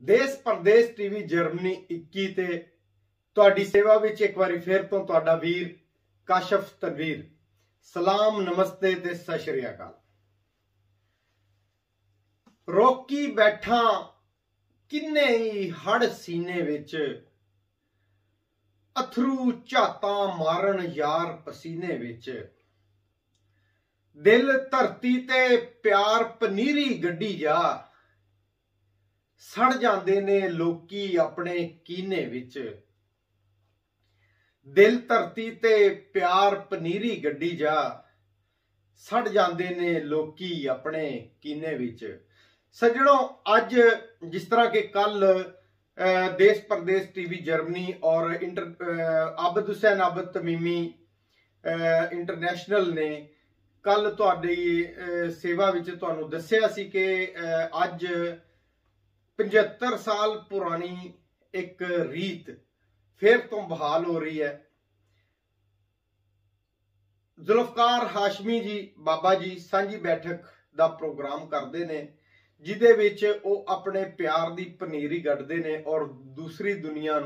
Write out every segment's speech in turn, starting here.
देश परदेश TV Germany 21 ते तुहाडी सेवा विच एक बारी फिर तो तुहाडा वीर काशफ तनवीर सलाम नमस्ते ते सत श्री अकाल। रोकी बैठा किन्ने ही हड़ सीने विच अथरू झाता मारन यार पसीने विच दिल धरती ते प्यार पनीरी गड्डी जा सड़ जांदे ने लोकी अपने कीने विच। दिल धरती ते प्यार पनीरी गड्डी जा सड़ जांदे ने लोकी अपने कीने विच। सज्जनों, अज जिस तरह के कल देश परदेश टीवी जर्मनी और आबिद हुसैन आबिद तमीमी इंटरनेशनल ने कल तुहाडी सेवा विच तुहानू दस्सिया सी कि अज 75 साल पुरानी एक रीत फिर तो बहाल हो रही है। जुल्फकार हाशमी जी बाबा जी सांझी बैठक का प्रोग्राम करते हैं जिदे विच वो अपने प्यार की पनीरी गढ़ते हैं और दूसरी दुनिया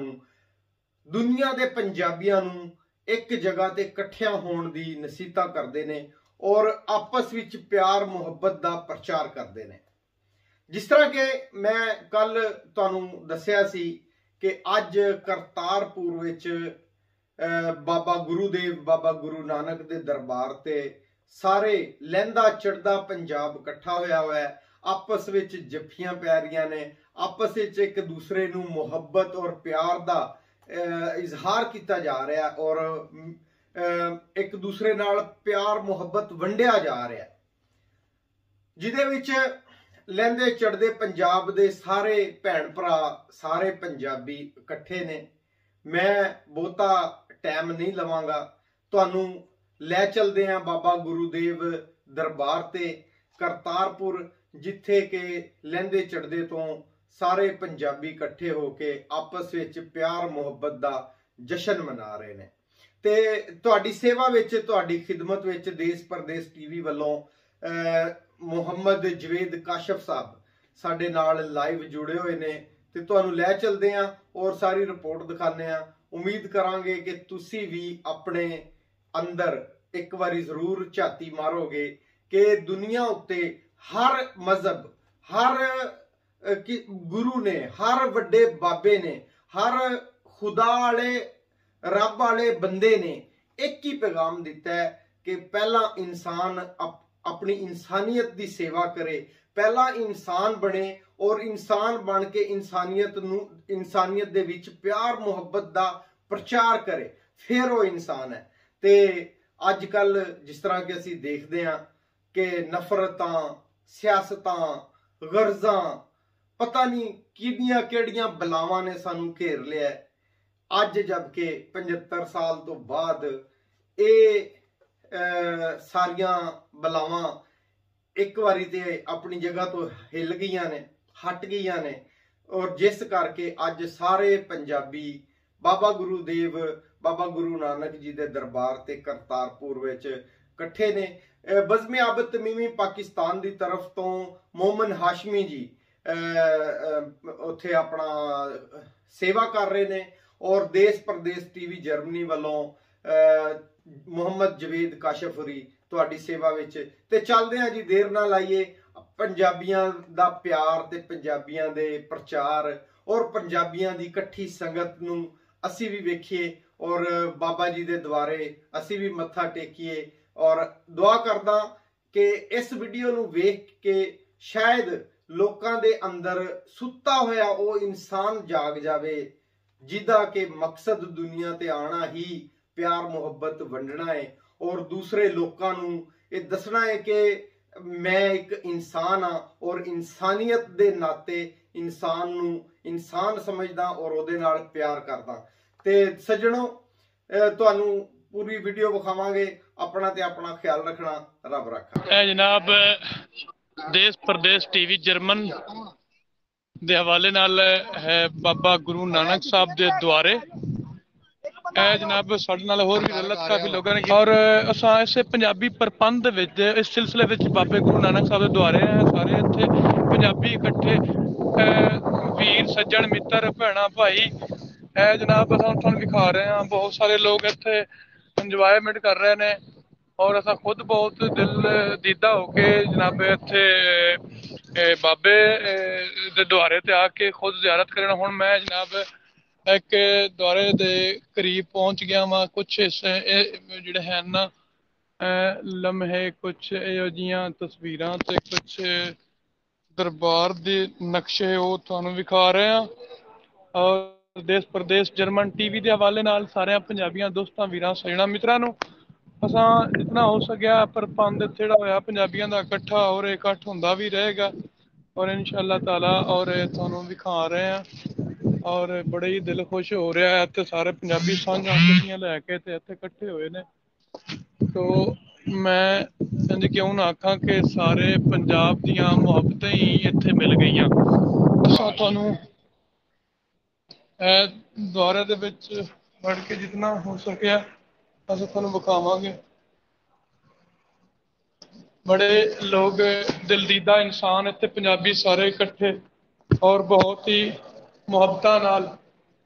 के पंजाबियों नू एक जगह ते इकट्ठिया होने की नसीहत करते हैं और आपस विच प्यार मुहब्बत का प्रचार करते हैं। जिस तरह के मैं कल तुहानू दस्सिया सी कि अज करतारपुर विच बाबा गुरुदेव बाबा गुरु नानक दे दरबार ते सारे लहंदा चढ़दा पंजाब इकट्ठा होया हुआ है। आपस विच जफ्फियां पै रहियां ने, आपस विच एक दूसरे नू मुहब्बत और प्यार दा इजहार किया जा रहा है और एक दूसरे नाल प्यार मुहब्बत वंडिया जा रहा है, जिदे विच लहंदे चढ़दे पंजाब दे सारे भैन भरा सारे पंजाबी इकट्ठे ने। मैं बहुता टाइम नहीं लवांगा, तुहानू लै चलदे हैं बाबा गुरुदेव दरबार ते करतारपुर, जिथे के लहंदे चढ़दे तो सारे पंजाबी इकट्ठे होके आपस विच प्यार मुहब्बत दा जश्न मना रहे ने। ते तुहाडी सेवा विच तुहाडी खिदमत विच देश परदेश टीवी वालों मुहम्मद जवेद काशफ साहब साडे नाल लाइव जुड़े हुए ने ते तुहानू लै चलदे हैं और सारी रिपोर्ट दिखाने हैं। उम्मीद करांगे कि तुसी भी अपने अंदर एक बारी जरूर झाती मारोगे कि दुनिया उत्ते हर मजहब, हर गुरु ने, हर वड्डे बाबे ने, हर खुदा वाले रब वाले बंदे ने एक ही पैगाम दिता है कि पहला इंसान अपनी इंसानियत की सेवा करे, पहला इंसान बने और इंसान बन के इंसानियत दे विच प्यार मुहब्बत का प्रचार करे, फिर वो इंसान है। ते अजकल जिस तरह के असी देखते हैं कि नफरतां, सियासतां, गर्जा, पता नहीं किहड़ियां किहड़ियां बलावां ने सानू घेर लिया है। अज जबकि 75 साल तो बाद ये सारियां बलावां एक बारी ते अपनी जगह तो हिल गई ने, हट गई ने और जिस करके अज सारे पंजाबी बाबा गुरुदेव बाबा गुरु नानक जी दे दरबार ते करतारपुर विच इकट्ठे ने। बज़्म आबिद तमीमी पाकिस्तान की तरफ तो मोमन हाशमी जी उत्थे अपना सेवा कर रहे ने और देश परदेश टीवी जर्मनी वालों मुहम्मद जवेद काशफ होरी तुहाडी सेवा विच ते चलदे हैं जी। देर ना लाइए, पंजाबियां दा प्यार ते पंजाबियां दे प्रचार और पंजाबियां दी इकट्ठी संगत नू असी भी वेखिए और बाबा जी दे द्वारे असी भी मत्था टेकीए और दुआ करदा कि इस वीडियो नू वेख के शायद लोकां दे अंदर सुत्ता होया वो इंसान जाग जावे जिदा के मकसद दुनिया ते आना ही प्यार मुहब्बत वंडना है और दूसरे लोकां नू ये दसना है कि मैं एक इंसान हाँ और इंसानियत दे नाते इंसान नू इंसान समझदा और ओदे नाल प्यार करदा। ते सज्जणों, तुहानू पूरी वीडियो विखावांगे। अपना ते अपना ख्याल रखना, रब रखा। जनाब देश परदेश टीवी जर्मन दे हवाले नाल है बाबा गुरु नानक साहब दे द्वारे जनाब साडे नाल होर भी रलत काफी लोगों ने और असां इस पंजाबी प्रबंध विच इस सिलसिले विच बाबे गुरु नानक साहब दे द्वारे सारे इत्थे पंजाबी इकट्ठे वीर मित्र भैन भाई है जनाब अस तुहानू दिखा रहे हैं। बहुत सारे लोग इत्थे इंजॉयमेंट कर रहे हैं और असा खुद बहुत दिल दीदा होके जनाब इत्थे बाबे दे द्वारे ते आके खुद ज़ियारत करना। हुण मैं जनाब एक द्वारे दे करीब पहुंच गया वा। कुछ जिहड़े हैं ना लम्हे कुछ इहो जिहियां तस्वीरां ते कुछ दरबार दे नक्शे वो तुहानू विखा रहे हैं। और देश प्रदेश जर्मन टीवी के हवाले नाल सारे पंजाबियों दोस्तों वीरां सजना मित्रां नू असां जितना हो सकिया प्रबंध जेड़ा होया पंजाबियों का इकट्ठा और इकट्ठ हुंदा भी रहेगा और इंशाअल्लाह ताला और तुहानू विखा रहे हैं। और बड़े ही दिल खुश हो रहा है इत्थे सारे पंजाबी सांझां खुशियां लैके ते इत्थे इकट्ठे होए ने। तो मैं इंज क्यों ना आखां कि सारे पंजाब दियां मुहब्बतें ही इत्थे मिल गईयां। असां तुहानू द्वारे दे विच बढ़ के जितना हो सकिया अस तुहानू विखावांगे। बड़े लोग दिलदीदा इंसान इत्थे पंजाबी सारे इकट्ठे और बहुत ही मुहब्बतां नाल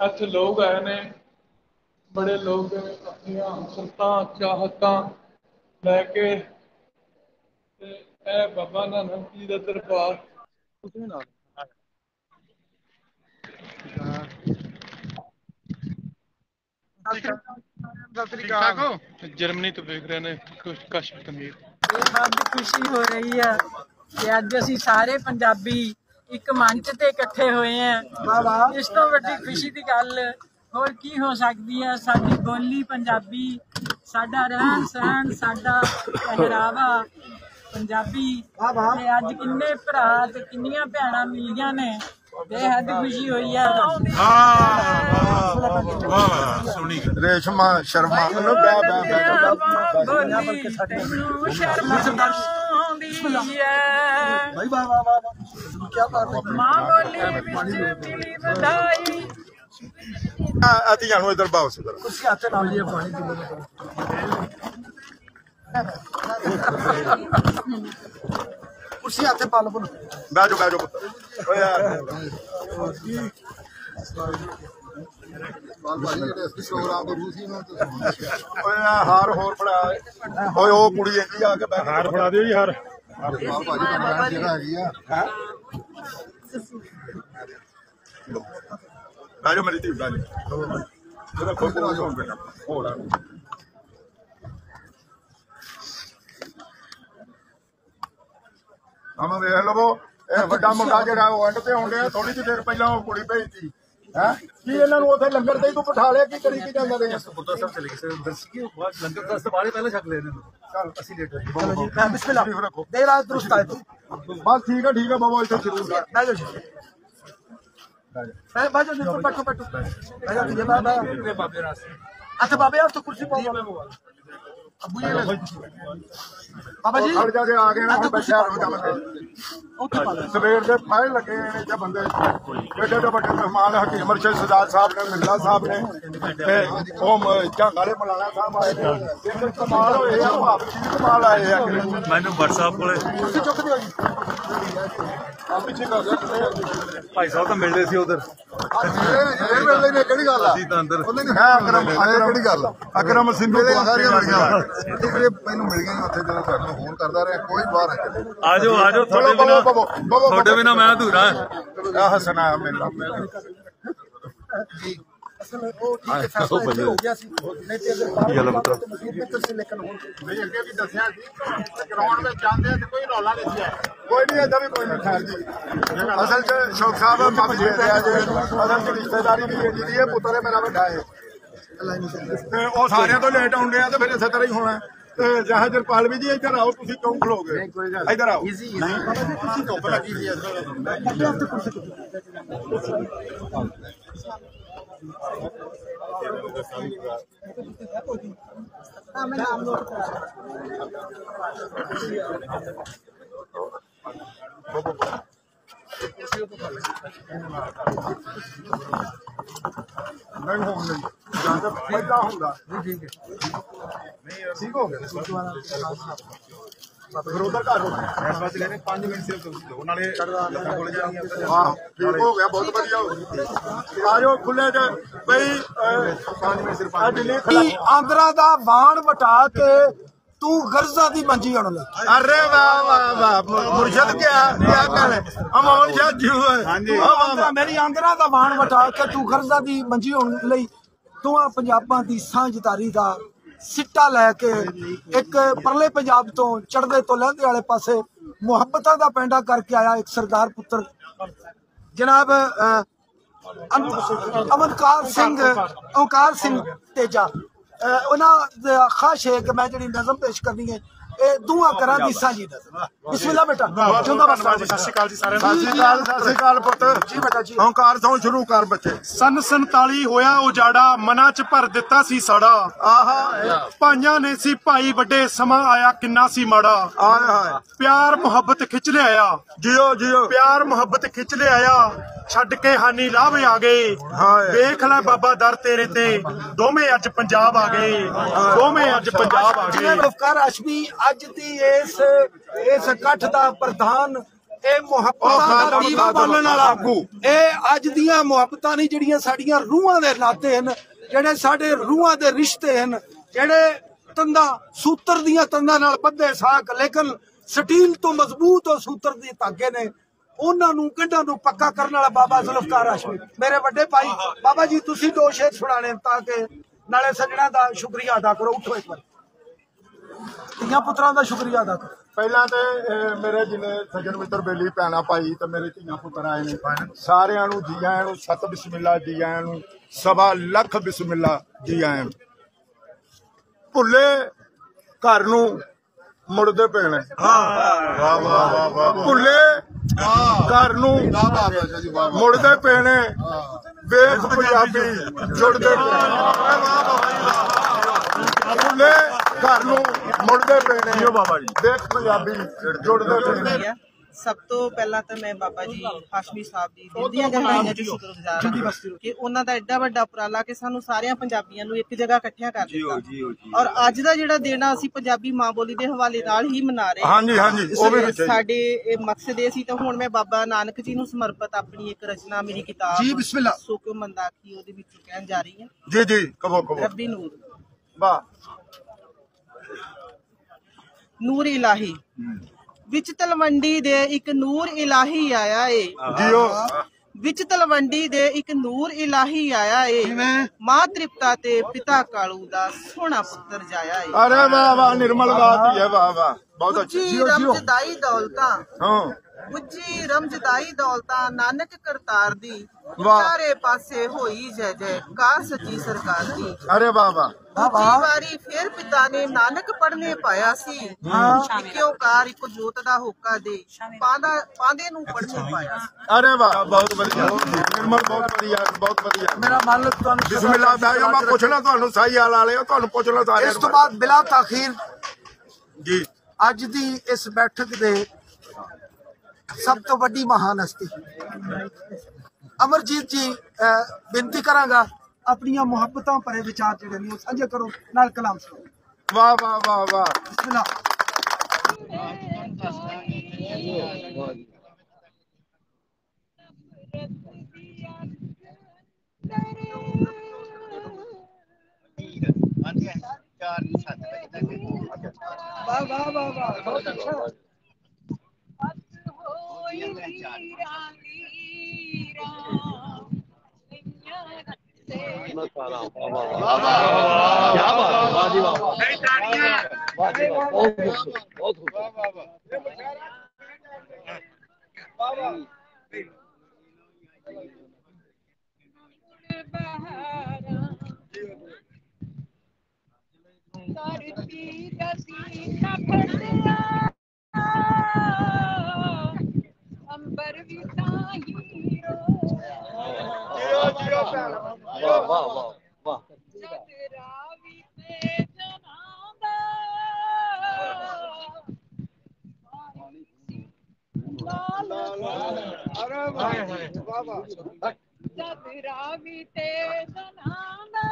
इत्थे लोग आए ने। बड़े लोग अपनी हसरतां चाहतां लैके बाबा नानक जी दा दरबार जर्मनी तो देख रहे हैं कश कमीर। बहुत खुशी हो रही है कि अज असी सारे पंजाबी एक मंच ते इकट्ठे हुए हैं। इस तो वड्डी खुशी की गल होर की हो सकती है। साडी बोली पंजाबी, साडा रहन सहन, साडा पहरावा पंजाबी ते अज किन्ने भरा ते किन्नियां भैणां मिलियां ने बेहद खुशी हुई है। रेशमा शर्मा इधर बाओ कुर्सी हाथे पा लो बैठो बैठो पुत्र यार हार होर फड़ा ओए ओ कुड़ी इंजी आके हार फड़ा दियो जी हार बैठो मेरी धी बैठो हम वेख लवो ਵੱਡਾ ਮੁੰਡਾ ਜਿਹੜਾ ਉਹ ਐਂਡ ਤੇ ਹੁੰਦੇ ਆ ਥੋੜੀ ਜਿਹੀ ਦੇਰ ਪਹਿਲਾਂ ਉਹ ਕੁੜੀ ਭੇਜਤੀ ਹੈ ਕੀ ਇਹਨਾਂ ਨੂੰ ਉੱਥੇ ਲੰਗਰ ਤੇ ਤੂੰ ਬਿਠਾ ਲਿਆ ਕੀ ਕਰੀ ਕੀ ਜਾਂਦਾ ਰਹੇ ਗੁਰਦੁਆਰਾ ਸਾਹਿਬ ਚਲੇ ਗਏ ਦਰਸ਼ਕੀ ਲੰਗਰ ਦਾ ਸਵਾਰੇ ਪਹਿਲਾਂ ਛਕ ਲੈ ਇਹਨਾਂ ਚਲ ਅਸੀਂ ਲੇਟ ਚਲੋ ਜੀ ਮੈਂ ਬਿਸਮਿਲ੍ਲਾ ਦੇਰ ਰਾਤ ਦਰੁਸਤ ਆਏ ਬਸ ਠੀਕ ਹੈ ਬਾਬਾ ਇੱਥੇ ਜ਼ਰੂਰ ਬਹਿ ਜਾਓ ਜੀ ਬਹਿ ਜਾਓ ਬੈਠੋ ਬਹਿ ਜਾਓ ਜੀ ਬਾਬੇ ਰਾਸ ਅੱਛਾ ਬਾਬੇ ਆਪ तो कुर्सी पाओ अबू ये बाबा जी खड़ जाके आ गए ना बैठा सवेर के फाइल लगे ने बंदे एडे एडे बड़े मेहमान हकीम अरशद सजाद साहब ने मिल्ला साहब ने झांगाले मलाना साहब आए कमाल होए कमाल आए मैनू व्हाट्सएप कोले चुक दियो जी पिछे भाई साहब तो मिलते सी उधर अकरम सिंधु ਮੈਨੂੰ ਮਿਲ ਗਈਆਂ ਉੱਥੇ ਜਦੋਂ ਤੁਹਾਨੂੰ ਫੋਨ ਕਰਦਾ ਰਿਹਾ ਕੋਈ ਬਾਹਰ ਆ ਜਾਓ ਤੁਹਾਡੇ ਬਿਨਾ ਮੈਂ ਅਧੂਰਾ ਆ ਹਸਨਾ ਮੇਰਾ ਅਸਲ ਉਹ ਠੀਕ ਹੈ ਫੈਸਲਾ ਹੋ ਗਿਆ ਸੀ ਨਹੀਂ ਤੇ ਅਗਰ ਮਿੱਤਰ ਸੀ ਲੇਕਿਨ ਹੁਣ ਨਹੀਂ ਅੱਗੇ ਵੀ ਦੱਸਿਆ ਸੀ ਗਰਾਊਂਡ ਵਿੱਚ ਜਾਂਦੇ ਆ ਤੇ ਕੋਈ ਰੌਲਾ ਨਹੀਂ ਸੀ ਕੋਈ ਨਹੀਂ ਏਦਾਂ ਵੀ ਕੋਈ ਨਹੀਂ ਖੈਰ ਜੀ ਅਸਲ ਚ ਸ਼ੌਕ ਸਾਹਿਬ ਮੰਗ ਜੇ ਰਿਹਾ ਜੇ ਅਸਲ ਚ ਰਿਸ਼ਤੇਦਾਰੀ ਵੀ ਏਡੀ ਦੀ ਹੈ ਪੁੱਤਰ ਹੈ ਮੇਰਾ ਵੱਡਾ ਹੈ ਤੇ ਉਹ ਸਾਰਿਆਂ ਤੋਂ ਲੇਟ ਆਉਂਦੇ ਆ ਤੇ ਫਿਰ ਇਸੇ ਤਰ੍ਹਾਂ ਹੀ ਹੋਣਾ जहाजर पालवी जी इधर आओ तुम क्यों खलोगे इधर आओ नहीं धुप लगी हुई नहीं होंगे फायदा होगा ठीक है ठीक हो गया ਫਿਰ ਉਧਰ ਘਰ ਇਸ ਵਾਸਤੇ ਕਹਿੰਦੇ 5 ਮਿੰਟ ਸਿਰਫ ਤੁਸੀਂ ਦੋ ਨਾਲੇ ਖੁੱਲ ਜਾਣਗੀਆਂ। ਹਾਂ ਠੀਕ ਹੋ ਗਿਆ, ਬਹੁਤ ਵਧੀਆ ਹੋ ਗਿਆ। ਆ ਜਾਓ ਖੁੱਲੇ ਚ ਬਈ 5 ਮਿੰਟ ਸਿਰਫ ਆਂਦਰਾ ਦਾ ਬਾਣ ਵਟਾ ਕੇ तू गर्जा दी मंजी होने लगा। अरे वाह वाह वाह मुर्शद क्या कहना है अमोल शाह जी। हां जी मेरी आंदरा दा बाण वटा के तू गर्जा दी मंजी होने लई दोवां पंजाबां दी सांझदारी दा सिट्टा लैके एक परले पंजाब तो चढ़दे तो लहंदे वाले पासे मुहब्बतां दा पैंडा करके आया एक सरदार पुत्र जनाब ओंकार सिंह तेजा। उन्होंने खाश है कि मैं जी नज़म पेश करनी है दुआ करा दी साझी बिस्मिल्लाह बेटा। ओंकार ਤੋਂ ਸ਼ੁਰੂ ਕਰ ਬੱਚੇ। सन 47 ਹੋਇਆ ਉਜਾੜਾ ਮਨਾਂ ਚ ਭਰ ਦਿੱਤਾ ਸੀ ਸਾੜਾ। ਆਹਾ ਭਾਈਆਂ ਨੇ ਸੀ ਭਾਈ ਵੱਡੇ ਸਮਾਂ ਆਇਆ ਕਿੰਨਾ ਸੀ ਮਾੜਾ। ਆਹਾ ਪਿਆਰ ਮੁਹੱਬਤ ਖਿੱਚ ਲਿਆਇਆ ਜਿਓ ਜਿਓ ਪਿਆਰ ਮੁਹੱਬਤ ਖਿੱਚ ਲਿਆਇਆ ਛੱਡ ਕੇ ਹਾਨੀ ਲਾਭ ਆ ਗਏ। ਵੇਖ ਲੈ ਬਾਬਾ ਦਰ ਤੇਰੇ ਤੇ ਦੋਵੇਂ ਅੱਜ ਪੰਜਾਬ ਆ ਗਏ। ਦੋਵੇਂ ਅੱਜ ਪੰਜਾਬ ਆ ਗਏ। ਗੁਲਫਕਾਰ ਹਾਸ਼ਮੀ ਅੱਜ ਦੀ ਇਸ ਇਕੱਠ ਦਾ ਪ੍ਰਧਾਨ ਇਹ ਮੁਹੱਬਤਾਂ ਦਾ ਦੀਵਾ ਬਾਲਣ ਵਾਲਾ ਇਹ ਅੱਜ ਦੀਆਂ ਮੁਹੱਬਤਾਂ ਨਹੀਂ ਜਿਹੜੀਆਂ ਸਾਡੀਆਂ ਰੂਹਾਂ ਦੇ ਨਾਤੇ ਹਨ ਜਿਹੜੇ ਸਾਡੇ ਰੂਹਾਂ ਦੇ ਰਿਸ਼ਤੇ ਹਨ ਜਿਹੜੇ ਤੰਦਾਂ ਸੂਤਰ ਦੀਆਂ ਤੰਦਾਂ ਨਾਲ ਬੱਧੇ ਸਾਕ ਲੇਕਿਨ ਸਟੀਲ ਤੋਂ ਮਜ਼ਬੂਤ ਔਰ ਸੂਤਰ ਦੇ ਧਾਗੇ ਨੇ ਉਹਨਾਂ ਨੂੰ ਕੰਢਾਂ ਨੂੰ ਪੱਕਾ ਕਰਨ ਵਾਲਾ ਬਾਬਾ ਜ਼ੁਲਫਕਾਰ ਹਾਸ਼ਮੀ ਮੇਰੇ ਵੱਡੇ ਭਾਈ। ਬਾਬਾ ਜੀ ਤੁਸੀਂ ਦੋ ਸ਼ੇਰ ਸੁਣਾਣੇ ਤਾਂ ਕਿ ਨਾਲੇ ਸੱਜਣਾ ਦਾ ਸ਼ੁਕਰੀਆ ਅਦਾ ਕਰੋ। ਉੱਠੋ ਇੱਕ ਵਾਰ ਧੀਆਂ ਪੁੱਤਰਾਂ ਦਾ ਸ਼ੁਕਰੀਆ ਅਦਾ ਕਰੋ। ਪਹਿਲਾਂ ਤੇ ਮੇਰੇ ਜਿੰਨੇ ਸੱਜਣ ਮਿੱਤਰ ਬੇਲੀ ਭੈਣਾਂ ਭਾਈ ਤੇ ਮੇਰੇ ਧੀਆਂ ਪੁੱਤਰ ਆਏ ਨੇ ਸਾਰਿਆਂ ਨੂੰ ਜੀ ਆਇਆਂ ਨੂੰ ਸਤ ਬਿਸਮਿਲ੍ਲਾ ਜੀ ਆਇਆਂ ਨੂੰ 1.25 ਲੱਖ ਬਿਸਮਿਲ੍ਲਾ ਜੀ ਆਇਆਂ ਨੂੰ। ਭੁੱਲੇ ਘਰ ਨੂੰ ਮੁੜਦੇ ਪੈਣੇ। ਵਾਹ ਵਾਹ ਵਾਹ ਵਾਹ ਭੁੱਲੇ ਘਰ ਨੂੰ ਮੁੜਦੇ ਪੈਣੇ ਵੇਖ ਪੰਜਾਬੀ ਜੁੜਦੇ ਭੁੱਲੇ ਘਰ ਨੂੰ ਮੁੜਦੇ ਪੈਣੇ ਬਾਬਾ ਜੀ ਦੇਖ ਪੰਜਾਬੀ ਜੁੜਦੇ ਪੈਣੇ। ਸਭ ਤੋਂ ਪਹਿਲਾਂ ਤਾਂ ਮੈਂ ਬਾਬਾ ਜੀ ਹਾਸ਼ਮੀ ਸਾਹਿਬ ਦੀ ਦਿਲ ਦੀਆਂ ਗਹਿਰਾਈਆਂ 'ਚ ਸ਼ੁਕਰਗੁਜ਼ਾਰ ਹਾਂ ਕਿ ਉਹਨਾਂ ਦਾ ਐਡਾ ਵੱਡਾ ਉਪਰਾਲਾ ਕਿ ਸਾਨੂੰ ਸਾਰਿਆਂ ਪੰਜਾਬੀਆਂ ਨੂੰ ਇੱਕ ਜਗ੍ਹਾ ਇਕੱਠਿਆਂ ਕਰ ਦਿੱਤਾ ਔਰ ਅੱਜ ਦਾ ਜਿਹੜਾ ਦਿਨ ਆ ਅਸੀਂ ਪੰਜਾਬੀ ਮਾਂ ਬੋਲੀ ਦੇ ਹਵਾਲੇ ਨਾਲ ਹੀ ਮਨਾ ਰਹੇ ਹਾਂਜੀ ਹਾਂਜੀ ਉਹ ਵੀ ਸਾਡੇ ਇਹ ਮਕਸਦ ਇਹ ਸੀ ਤਾਂ ਹੁਣ ਮੈਂ ਬਾਬਾ ਨਾਨਕ ਜੀ ਨੂੰ ਸਮਰਪਿਤ ਆਪਣੀ ਇੱਕ ਰਚਨਾ ਮੇਰੀ ਕਿਤਾਬ ਜੀ ਬਿਸਮਿਲ੍ਲਾ ਸੋ ਕਿਉਂ ਮੰਦਾ ਆਖੀ ਉਹਦੇ ਵਿੱਚੋਂ ਕਹਿਣ ਜਾ ਰਹੀ ਹਾਂ। ਜੀ ਜੀ ਕਹੋ ਕਹੋ। ਰੱਬੀ ਨੂਰ ਵਾਹ ਨੂਰ ਇਲਾਹੀ ਵਿੱਚ ਤਲਵੰਡੀ ਦੇ ਇੱਕ ਨੂਰ ਇਲਾਹੀ ਆਇਆ ਏ ਜੀਓ ਵਿੱਚ ਤਲਵੰਡੀ ਦੇ ਇੱਕ ਨੂਰ ਇਲਾਹੀ ਆਇਆ ਏ ਮਾਂ ਤ੍ਰਿਪਤਾ ਤੇ ਪਿਤਾ ਕਾਲੂ ਦਾ ਸੋਹਣਾ ਪੁੱਤਰ ਜਾਇਆ ਏ। ਅਰੇ ਵਾਹ ਵਾਹ ਨਿਰਮਲ ਬਾਤ ਹੈ ਵਾਹ ਵਾਹ ਬਹੁਤ ਅੱਛੀ ਰਮਜਦਾਈ ਦੌਲਤਾਂ ਹਾਂ ਉੱਚੀ ਰਮਜਦਾਈ ਦੌਲਤਾਂ ਨਾਨਕ ਕਰਤਾਰ ਦੀ ਚਾਰੇ ਪਾਸੇ ਹੋਈ ਜੈ ਜੈ ਕਾਰ ਸੱਚੀ ਸਰਕਾਰ ਦੀ। ਅਰੇ ਵਾਹ ਵਾਹ ਦੂਜੀ ਵਾਰੀ ਫਿਰ ਪਿਤਾ ਨੇ ਨਾਨਕ ਪੜ੍ਹਨੇ ਪਾਇਆ ਸੀ ਕਿਉਂ ਕਾਰ ਇੱਕ ਜੋਤ ਦਾ ਹੋਕਾ ਦੇ ਪਾਂਦੇ ਨੂੰ ਪੜ੍ਹਨੇ ਪਾਇਆ। ਅਰੇ ਵਾਹ ਬਹੁਤ ਵਧੀਆ ਨਿਰਮਲ ਬਹੁਤ ਵਧੀਆ ਬਹੁਤ ਵਧੀਆ। ਮੇਰਾ ਮਨ ਤੁਹਾਨੂੰ ਬਿਸਮਿਲ੍ਲਾ ਭਾਈਓ ਮੈਂ ਪੁੱਛਣਾ ਤੁਹਾਨੂੰ ਸਹੀ ਹਾਲ ਵਾਲੇ ਤੁਹਾਨੂੰ ਪੁੱਛ ਲਓ ਸਾਰੇ ਇਸ ਤੋਂ ਬਾਅਦ ਬਿਲਾ ਤਾਖੀਰ ਜੀ ਅੱਜ ਦੀ ਇਸ ਬੈਠਕ ਦੇ ਸਭ ਤੋਂ ਵੱਡੀ ਮਹਾਨ ਹਸਤੀ ਅਮਰਜੀਤ ਜੀ ਬੇਨਤੀ ਕਰਾਂਗਾ ਆਪਣੀਆਂ ਮੁਹੱਬਤਾਂ ਭਰੇ ਵਿਚਾਰ ਜਿਹੜੇ ਨੇ ਉਹ ਸਾਂਝੇ ਕਰੋ ਨਾਲ ਕਲਾਮ ਸੁਣੋ। ਵਾਹ ਵਾਹ ਵਾਹ ਵਾਹ ਬਿਸਮਿਲ੍ਲਾ। वाह वाह वाह वाह बहुत अच्छा। अंबर भी हीरो वाह वाह वाह वाह रावी ते जनादा अरे वाह वाह रावी ते जनादा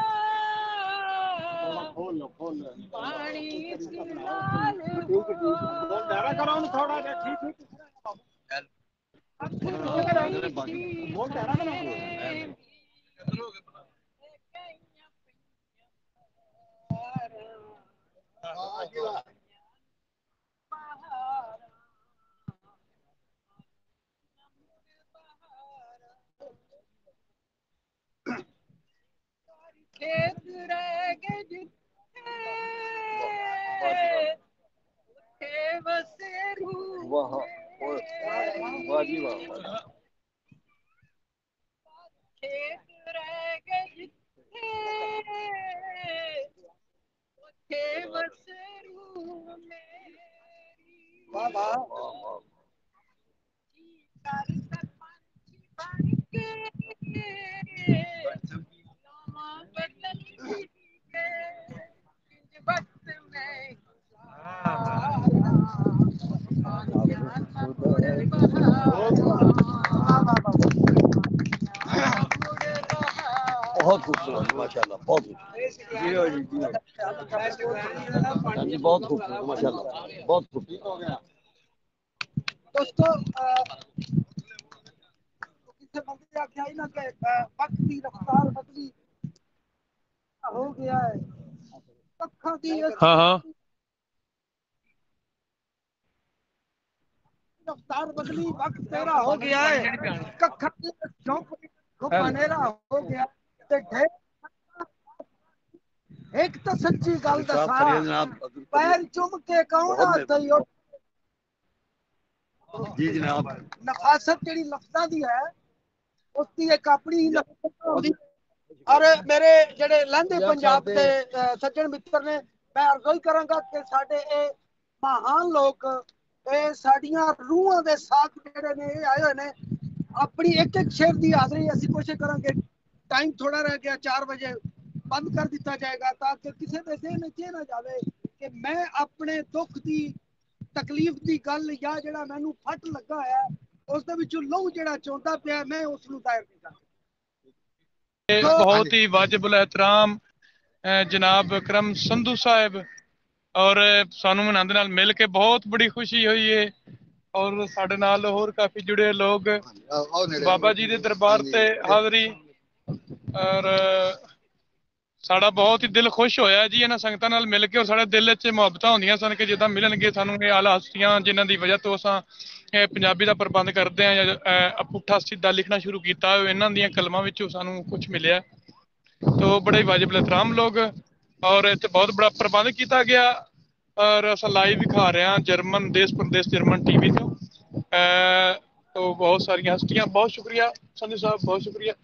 ਪਾਣੀ ਸੀ ਲਾਲ ਖੇਤ ਰਹਿ ਗਏ ਜਿੱਥੇ ਉੱਥੇ ਵਸੇ ਰੂਹ ਵਾਹ ਜੀ ਵਾਹ ਖੇਤ ਰਹਿ ਗਏ ਜਿੱਥੇ ਉੱਥੇ ਵਸੇ ਰੂਹ ਮੇਰੀ ਵਾਹ ਵਾਹ ਕਰ ਸਰਪੰਚ ਬਣ ਕੇ ਲਾਵਾਂ ਬਦਲ ਕੇ ਕਿੰਜ ਵਕਤ ਮੈਂ बहुत खूबसूरत माशाल्लाह, बहुत खूबसूरत जी हो जी जी बहुत खूबसूरत माशाल्लाह, बहुत खूबसूरत। दोस्तों किसी बंदे आख्या ही ना कि वक्त की रफ्तार बदली हो गया है पक्खा की हाँ हाँ रफ्तार बदली वक्त तेरा हो गया है कखा की झोंपड़ी को बनेरा हो गया ते ढेर एक तो सच्ची गल दसा पैर चुम के कौन आते हो जी जनाब नफासत ਜਿਹੜੀ ਲਫ਼ਜ਼ਾਂ ਦੀ ਹੈ ਉਸ ਦੀ ਇੱਕ ਆਪਣੀ ਹੀ ਨਫਾਸਤ ਹੁੰਦੀ ਔਰ ਮੇਰੇ ਜਿਹੜੇ ਲਹਿੰਦੇ ਪੰਜਾਬ ਦੇ ਸੱਜਣ ਮਿੱਤਰ ਨੇ ਮੈਂ ਅਰਜ਼ੋ ਹੀ ਕਰਾਂਗਾ ਕਿ ਸਾਡੇ ਇਹ ਮਹਾਨ ਲੋਕ ਇਹ ਸਾਡੀਆਂ ਰੂਹਾਂ ਦੇ ਸਾਥ ਜਿਹੜੇ ਨੇ ਇਹ ਆਏ ਹੋਏ ਨੇ ਆਪਣੀ ਇੱਕ ਇੱਕ ਸ਼ੇਰ ਦੀ ਹਾਜ਼ਰੀ ਅਸੀਂ ਕੋਸ਼ਿਸ਼ ਕਰਾਂਗੇ ਟਾਈਮ ਥੋੜਾ ਰਹਿ ਗਿਆ 4 ਵਜੇ ਬੰਦ ਕਰ ਦਿੱਤਾ ਜਾਏਗਾ ਤਾਂ ਕਿ ਕਿਸੇ ਦੇ ਜ਼ਿਹਨ ਵਿੱਚ ਇਹ ਨਾ ਜਾਵੇ ਕਿ ਮੈਂ ਆਪਣੇ ਦੁੱਖ ਦੀ ਤਕਲੀਫ ਦੀ ਗੱਲ ਜਾਂ ਜਿਹੜਾ ਮੈਨੂੰ ਫੱਟ ਲੱਗਾ ਹੈ ਉਸ ਦੇ ਵਿੱਚੋਂ ਲਹੂ ਜਿਹੜਾ ਚੋਂਦਾ ਪਿਆ ਮੈਂ ਉਸ ਨੂੰ ਜ਼ਾਹਿਰ ਨਹੀਂ ਕਰਦਾ बहुत ही वाजिबुल एहतराम जनाब अकरम संधू साहब और सानू आनंद नाल मिल के बहुत बड़ी खुशी हुई है और साडे नाल होर काफी जुड़े लोग बाबा जी दे दरबार ते हाज़री और साड़ा बहुत ही दिल खुश होया जी इन्हां संगतां नाल मिल के और साडे दिल च मुहब्बतां होंदियां सन कि जिद्दां मिलणगे सानू ये आला हस्तियां जिन्हां दी वजह तो असां पंजाबी दा प्रबंध करदे हां जां पुट्ठा सीधा लिखना शुरू कीता इन्हां दियां कलमां विचों सानू कुछ मिलिया तो बड़े वाजिब एहतराम लोग और इत्थे बहुत बड़ा प्रबंध किया गया और असां लाइव दिखा रहे हैं जर्मन देश प्रदेश जर्मन टीवी तो बहुत सारियां हस्तियां बहुत शुक्रिया संधू साहब बहुत शुक्रिया